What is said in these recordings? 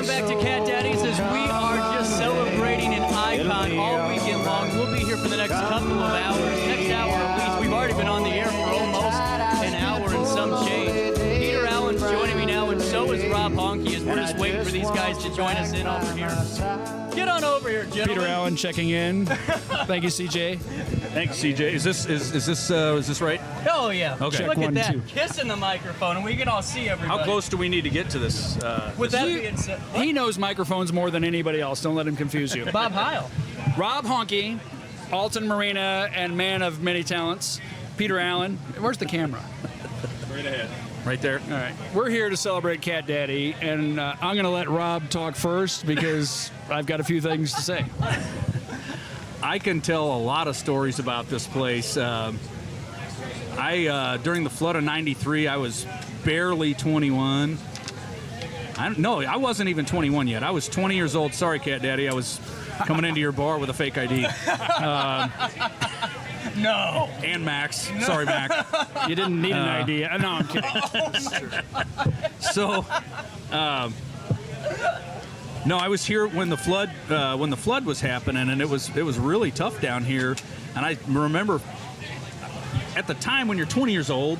Welcome back to Catdaddy's as we are just celebrating an icon all weekend long. We'll be here for the next couple of hours. Next hour at least. We've already been on the air for almost an hour and some change. Peter Allen's joining me now, and so is Rob Honke, as we're just waiting for these guys to join us in over here. Get on over here, gentlemen. Peter Allen checking in. Thank you, CJ. Thanks, CJ. Is this right? Oh, yeah. Okay. Look Check at one, that. two. Kissing the microphone, and we can all see everybody. How close do we need to get to this? With that being said, He knows microphones more than anybody else. Don't let him confuse you. Bob Heil. Rob Honke, Alton Marina, and man of many talents, Peter Allen. Where's the camera? Right ahead. Right there. All right. We're here to celebrate Catdaddy, and I'm going to let Rob talk first because I've got a few things to say. I can tell a lot of stories about this place. During the flood of '93, I was barely 21. I wasn't even 21 yet. I was 20 years old. Sorry, Catdaddy. I was coming into your bar with a fake ID. No. And Max. No. Sorry, Max. You didn't need an idea. No, I'm kidding. So, no, I was here when the flood was happening, and it was really tough down here. And I remember at the time when you're 20 years old,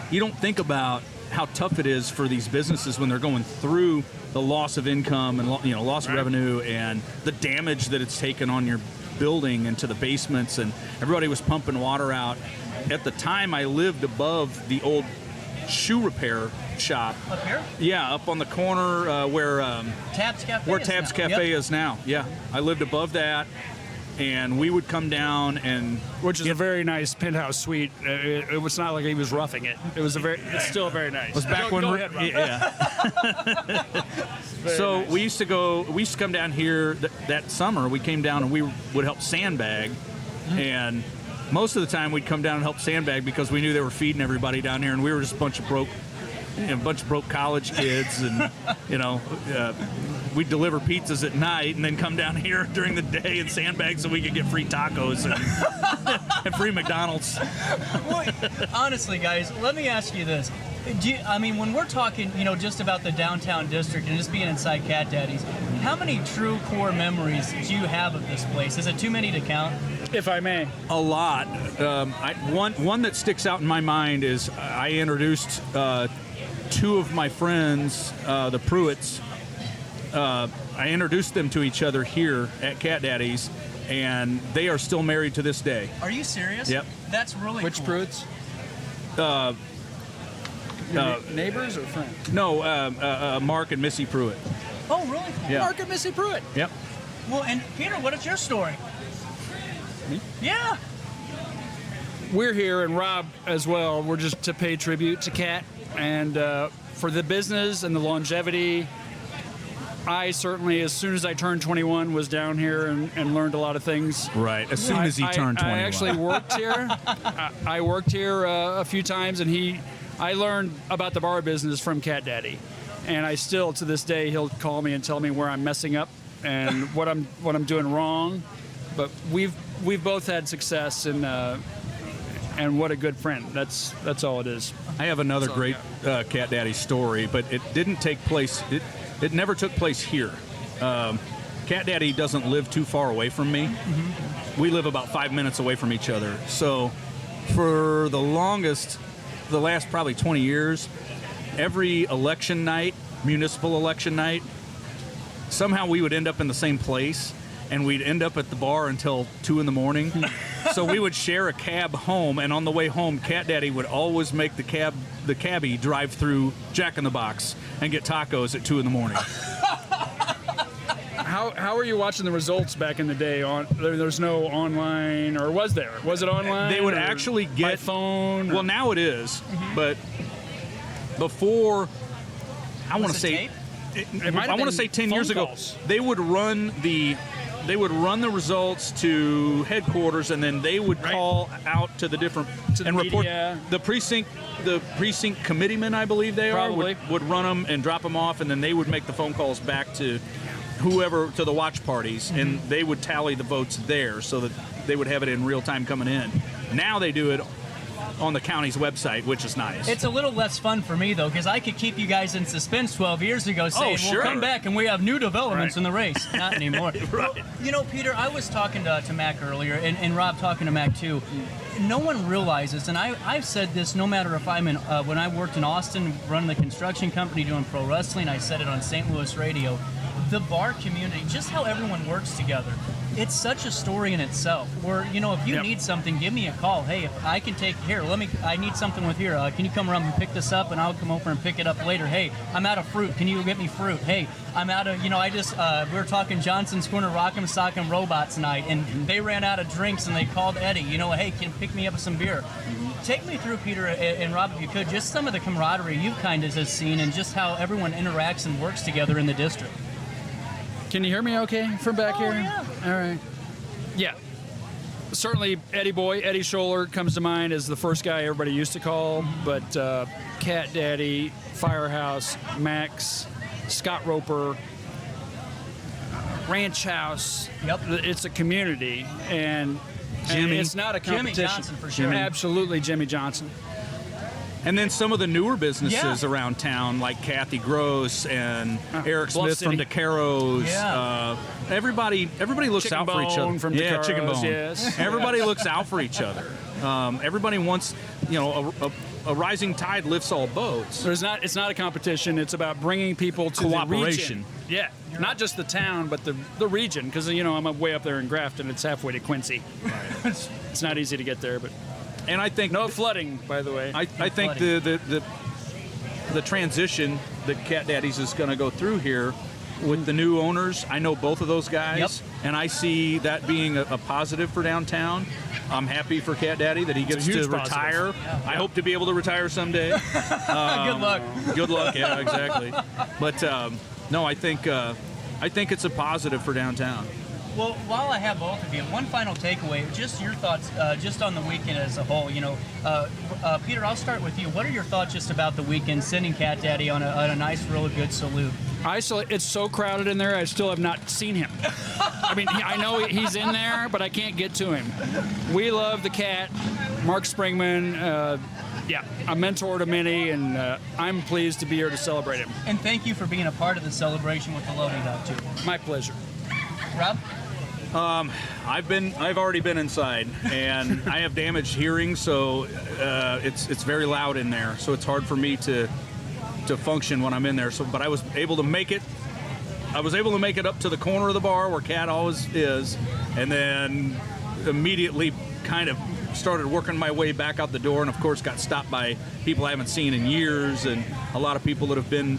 you don't think about how tough it is for these businesses when they're going through the loss of income and loss of revenue and the damage that it's taken on your building and to the basements, and everybody was pumping water out. At the time, I lived above the old shoe repair shop. Up here? Yeah, up on the corner where Tabs Cafe. Where Tabs Cafe is now. Yeah, I lived above that, and we would come down and which is a very nice penthouse suite. It was not like he was roughing it. It's still very nice. It was back when go ahead, Rob. Yeah. So nice. we used to come down here that summer. We came down and we would help sandbag, and most of the time we'd come down and help sandbag because we knew they were feeding everybody down here, and we were just a bunch of broke college kids, and we'd deliver pizzas at night and then come down here during the day and sandbag so we could get free tacos and free McDonald's. Well, honestly, guys, let me ask you this. When we're talking, just about the downtown district and just being inside Catdaddy's, how many true core memories do you have of this place? Is it too many to count? If I may. A lot. One that sticks out in my mind is I introduced two of my friends, the Pruitts. I introduced them to each other here at Catdaddy's, and they are still married to this day. Are you serious? Yep. That's really Which cool. Pruitts? Neighbors or friends? No, Mark and Missy Pruitt. Oh, really? Yeah. Mark and Missy Pruitt. Yep. Well, and Peter, what is your story? Me? Yeah. We're here, and Rob as well. We're just to pay tribute to Cat, and for the business and the longevity. I certainly, as soon as I turned 21, was down here and learned a lot of things. Right, as soon as he turned 21. I actually worked here. I worked here a few times, and I learned about the bar business from Catdaddy. And I still, to this day, he'll call me and tell me where I'm messing up and what I'm doing wrong. But we've both had success, and what a good friend. That's all it is. I have another great Catdaddy story, but it didn't take place. It never took place here. Catdaddy doesn't live too far away from me. Mm-hmm. We live about 5 minutes away from each other. So for the last probably 20 years, every election night, municipal election night, somehow we would end up in the same place, and we'd end up at the bar until 2 in the morning. So we would share a cab home, and on the way home, Catdaddy would always make the cabbie drive through Jack in the Box and get tacos at 2 in the morning. How were you watching the results back in the day? There's no online, or was there? Was it online? They would actually get by phone. Well, now it is, but before, I want to say, I want to say 10 years ago, they would run the results to headquarters, and then they would call out to the different and report. The precinct committeemen, I believe they Probably. would run them and drop them off, and then they would make the phone calls back to whoever, to the watch parties, and they would tally the votes there so that they would have it in real time coming in. Now they do it on the county's website, which is nice. It's a little less fun for me, though, because I could keep you guys in suspense 12 years ago saying, sure. we'll come back and we have new developments in the race. Not anymore. Right. Well, you know, Peter, I was talking to Mac earlier, and Rob talking to Mac, too. No one realizes, and I've said this no matter if I'm in, when I worked in Austin running the construction company doing pro wrestling, I said it on St. Louis radio, the bar community, just how everyone works together. It's such a story in itself. Where, you know, if you need something, give me a call. Hey, if I can take here, I need something with here. Can you come around and pick this up, and I'll come over and pick it up later. Hey, I'm out of fruit. Can you get me fruit? Hey, I'm out of, you know, I just we were talking Johnson's Corner Rock'em Sock'em Robots tonight, and they ran out of drinks, and they called Eddie. You know, hey, can you pick me up some beer? Take me through, Peter and Rob, if you could, just some of the camaraderie you've kind of has seen, and just how everyone interacts and works together in the district. Can you hear me okay from back here? Yeah. All right. Yeah. Certainly Eddie Scholler comes to mind as the first guy everybody used to call, but Catdaddy, Firehouse, Max, Scott Roper, Ranch House. Yep. It's a community, and Jimmy. it's not a competition. Jimmy Johnson, for sure. Absolutely, Jimmy Johnson. And then some of the newer businesses around town, like Kathy Gross and Eric Bluff Smith City. from DeCaro's. Yeah. Everybody looks Chicken out for each other. Bone from yeah, DeCaro's, Chicken Bone. yes. Everybody looks out for each other. Everybody wants, you know, a rising tide lifts all boats. It's not a competition. It's about bringing people to Cooperation. the region. Yeah, not just the town, but the region. Because, you know, I'm way up there in Grafton. It's halfway to Quincy. Right. It's not easy to get there, but And I think no flooding, by the way. I think the transition that Catdaddy's is going to go through here with the new owners. I know both of those guys, and I see that being a positive for downtown. I'm happy for Catdaddy that he gets to retire. Yeah. I hope to be able to retire someday. Good luck. Good luck. Yeah, exactly. But no, I think it's a positive for downtown. Well, while I have both of you, one final takeaway, just your thoughts just on the weekend as a whole. You know, Peter, I'll start with you. What are your thoughts just about the weekend, sending Catdaddy on a nice, real good salute? It's so crowded in there, I still have not seen him. I mean, I know he's in there, but I can't get to him. We love the Cat, Mark Springman, a mentor to many, and I'm pleased to be here to celebrate him. And thank you for being a part of the celebration with the Lovey Dog, too. My pleasure. Rob? I've already been inside, and I have damaged hearing, so it's very loud in there. So it's hard for me to function when I'm in there. So, but I was able to make it. I was able to make it up to the corner of the bar where Cat always is, and then immediately kind of started working my way back out the door, and of course got stopped by people I haven't seen in years, and a lot of people that have been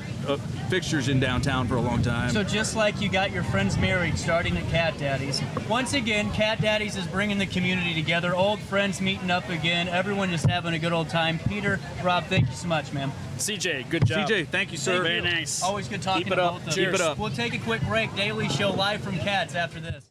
fixtures in downtown for a long time. So just like you got your friends married starting at Catdaddy's, once again, Catdaddy's is bringing the community together, old friends meeting up again, everyone just having a good old time. Peter, Rob, thank you so much, man. CJ, good job. CJ, thank you, sir. Very nice. Always good talking Keep it to up. both of you. Keep it up. We'll take a quick break. Daily Show live from Cats after this.